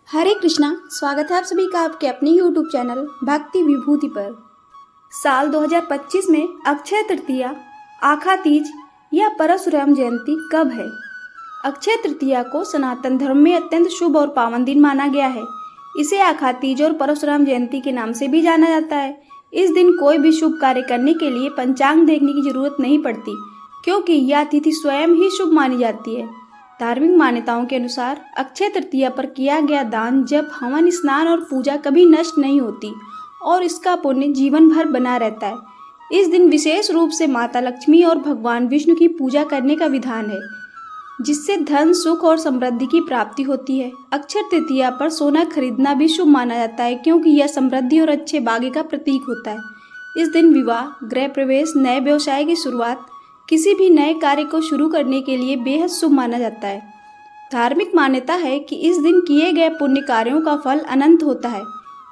हरे कृष्णा। स्वागत है आप सभी का आपके अपने YouTube चैनल भक्ति विभूति पर। साल 2025 में अक्षय तृतीया, आखा तीज या परशुराम जयंती कब है? अक्षय तृतीया को सनातन धर्म में अत्यंत शुभ और पावन दिन माना गया है। इसे आखा तीज और परशुराम जयंती के नाम से भी जाना जाता है। इस दिन कोई भी शुभ कार्य करने के लिए पंचांग देखने की जरूरत नहीं पड़ती, क्योंकि यह तिथि स्वयं ही शुभ मानी जाती है। धार्मिक मान्यताओं के अनुसार अक्षय तृतीया पर किया गया दान, जप, हवन, स्नान और पूजा कभी नष्ट नहीं होती और इसका पुण्य जीवन भर बना रहता है। इस दिन विशेष रूप से माता लक्ष्मी और भगवान विष्णु की पूजा करने का विधान है, जिससे धन, सुख और समृद्धि की प्राप्ति होती है। अक्षय तृतीया पर सोना खरीदना भी शुभ माना जाता है, क्योंकि यह समृद्धि और अच्छे भाग्य का प्रतीक होता है। इस दिन विवाह, गृह प्रवेश, नए व्यवसाय की शुरुआत, किसी भी नए कार्य को शुरू करने के लिए बेहद शुभ माना जाता है। धार्मिक मान्यता है कि इस दिन किए गए पुण्य कार्यों का फल अनंत होता है,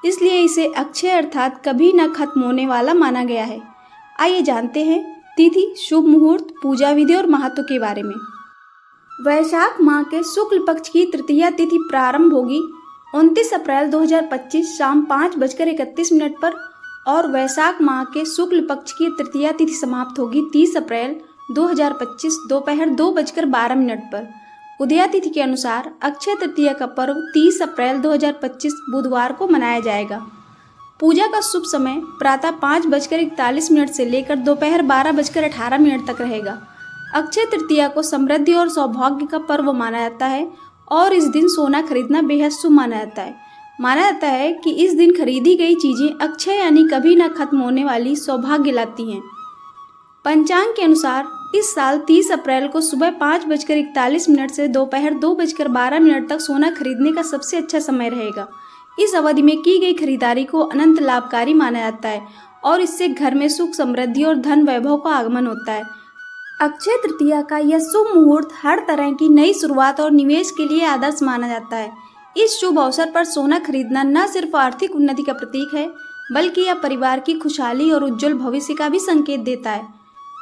इसलिए इसे अक्षय अर्थात कभी न खत्म होने वाला माना गया है। आइए जानते हैं तिथि, शुभ मुहूर्त, पूजा विधि और महत्व के बारे में। वैशाख माह के शुक्ल पक्ष की तृतीया तिथि प्रारंभ होगी 29 अप्रैल 2025 शाम 5:31 पर और वैशाख माह के शुक्ल पक्ष की तृतीया तिथि समाप्त होगी 30 अप्रैल 2025 दोपहर 2:12 पर। उदया तिथि के अनुसार अक्षय तृतीया का पर्व 30 अप्रैल 2025 बुधवार को मनाया जाएगा। पूजा का शुभ समय प्रातः 5:41 से लेकर दोपहर 12:18 तक रहेगा। अक्षय तृतीया को समृद्धि और सौभाग्य का पर्व माना जाता है और इस दिन सोना खरीदना बेहद शुभ माना जाता है। माना जाता है कि इस दिन खरीदी गई चीजें अक्षय यानी कभी न खत्म होने वाली सौभाग्य लाती हैं। पंचांग के अनुसार इस साल 30 अप्रैल को सुबह 5:41 से दोपहर 2:12 तक सोना खरीदने का सबसे अच्छा समय रहेगा। इस अवधि में की गई खरीदारी को अनंत लाभकारी माना जाता है और इससे घर में सुख, समृद्धि और धन वैभव का आगमन होता है। अक्षय तृतीया का यह शुभ मुहूर्त हर तरह की नई शुरुआत और निवेश के लिए आदर्श माना जाता है। इस शुभ अवसर पर सोना खरीदना न सिर्फ आर्थिक उन्नति का प्रतीक है, बल्कि यह परिवार की खुशहाली और उज्जवल भविष्य का भी संकेत देता है।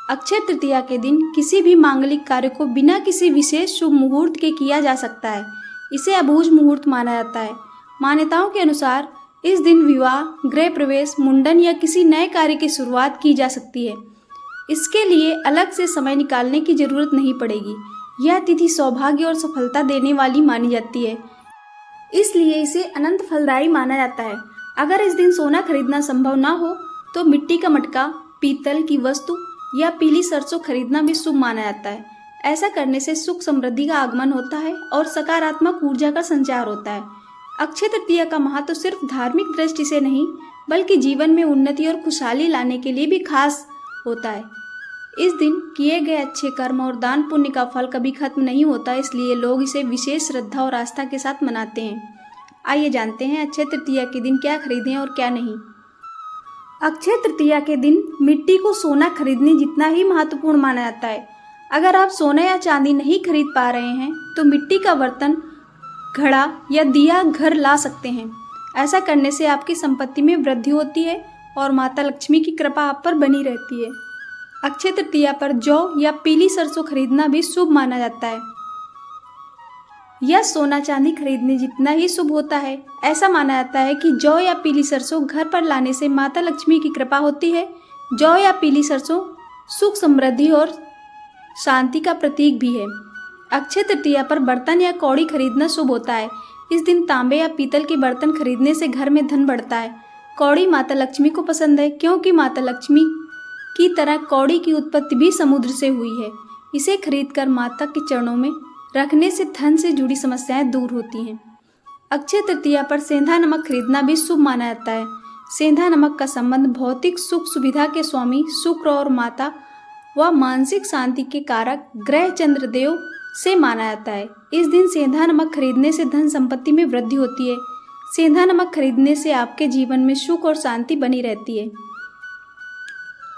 अक्षय तृतीया के दिन किसी भी मांगलिक कार्य को बिना किसी विशेष शुभ मुहूर्त के किया जा सकता है। इसे अबूझ मुहूर्त माना जाता है। मान्यताओं के अनुसार इस दिन विवाह, गृह प्रवेश, मुंडन या किसी नए कार्य की शुरुआत की जा सकती है। इसके लिए अलग से समय निकालने की जरूरत नहीं पड़ेगी। यह तिथि सौभाग्य और सफलता देने वाली मानी जाती है, इसलिए इसे अनंत फलदायी माना जाता है। अगर इस दिन सोना खरीदना संभव ना हो तो मिट्टी का मटका, पीतल की वस्तु या पीली सरसों खरीदना भी शुभ माना जाता है। ऐसा करने से सुख, समृद्धि का आगमन होता है और सकारात्मक ऊर्जा का संचार होता है। अक्षय तृतीया का महत्व सिर्फ धार्मिक दृष्टि से नहीं, बल्कि जीवन में उन्नति और खुशहाली लाने के लिए भी खास होता है। इस दिन किए गए अच्छे कर्म और दान पुण्य का फल कभी खत्म नहीं होता, इसलिए लोग इसे विशेष श्रद्धा और आस्था के साथ मनाते हैं। आइए जानते हैं अक्षय तृतीया के दिन क्या खरीदें और क्या नहीं। अक्षय तृतीया के दिन मिट्टी को सोना खरीदने जितना ही महत्वपूर्ण माना जाता है। अगर आप सोना या चांदी नहीं खरीद पा रहे हैं तो मिट्टी का बर्तन, घड़ा या दिया घर ला सकते हैं। ऐसा करने से आपकी संपत्ति में वृद्धि होती है और माता लक्ष्मी की कृपा आप पर बनी रहती है। अक्षय तृतीया पर जौ या पीली सरसों खरीदना भी शुभ माना जाता है। यह सोना चांदी खरीदने जितना ही शुभ होता है। ऐसा माना जाता है कि जौ या पीली सरसों घर पर लाने से माता लक्ष्मी की कृपा होती है। जौ या पीली सरसों सुख, समृद्धि और शांति का प्रतीक भी है। अक्षय तृतीया पर बर्तन या कौड़ी खरीदना शुभ होता है। इस दिन तांबे या पीतल के बर्तन खरीदने से घर में धन बढ़ता है। कौड़ी माता लक्ष्मी को पसंद है, क्योंकि माता लक्ष्मी की तरह कौड़ी की उत्पत्ति भी समुद्र से हुई है। इसे खरीदकर माता के चरणों में रखने से धन से जुड़ी समस्याएं दूर होती हैं। अक्षय तृतीया पर सेंधा नमक खरीदना भी शुभ माना जाता है। सेंधा नमक का संबंध भौतिक सुख सुविधा के स्वामी शुक्र और माता व मानसिक शांति के कारक ग्रह चंद्रदेव से माना जाता है। इस दिन सेंधा नमक खरीदने से धन संपत्ति में वृद्धि होती है। सेंधा नमक खरीदने से आपके जीवन में सुख और शांति बनी रहती है।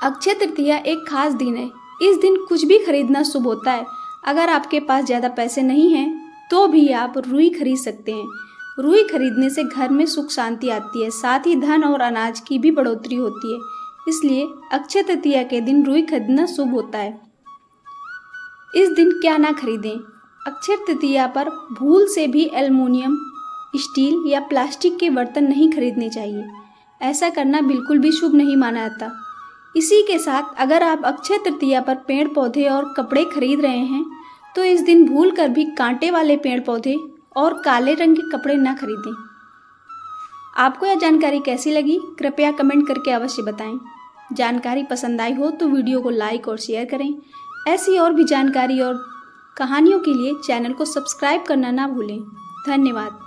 अक्षय तृतीया एक खास दिन है। इस दिन कुछ भी खरीदना शुभ होता है। अगर आपके पास ज़्यादा पैसे नहीं हैं तो भी आप रुई खरीद सकते हैं। रुई खरीदने से घर में सुख शांति आती है, साथ ही धन और अनाज की भी बढ़ोतरी होती है। इसलिए अक्षय तृतीया के दिन रुई खरीदना शुभ होता है। इस दिन क्या ना खरीदें। अक्षय तृतीया पर भूल से भी एल्युमिनियम, स्टील या प्लास्टिक के बर्तन नहीं खरीदने चाहिए। ऐसा करना बिल्कुल भी शुभ नहीं माना जाता। इसी के साथ अगर आप अक्षय तृतीया पर पेड़ पौधे और कपड़े खरीद रहे हैं तो इस दिन भूल कर भी कांटे वाले पेड़ पौधे और काले रंग के कपड़े न खरीदें। आपको यह जानकारी कैसी लगी कृपया कमेंट करके अवश्य बताएं। जानकारी पसंद आई हो तो वीडियो को लाइक और शेयर करें। ऐसी और भी जानकारी और कहानियों के लिए चैनल को सब्सक्राइब करना ना भूलें। धन्यवाद।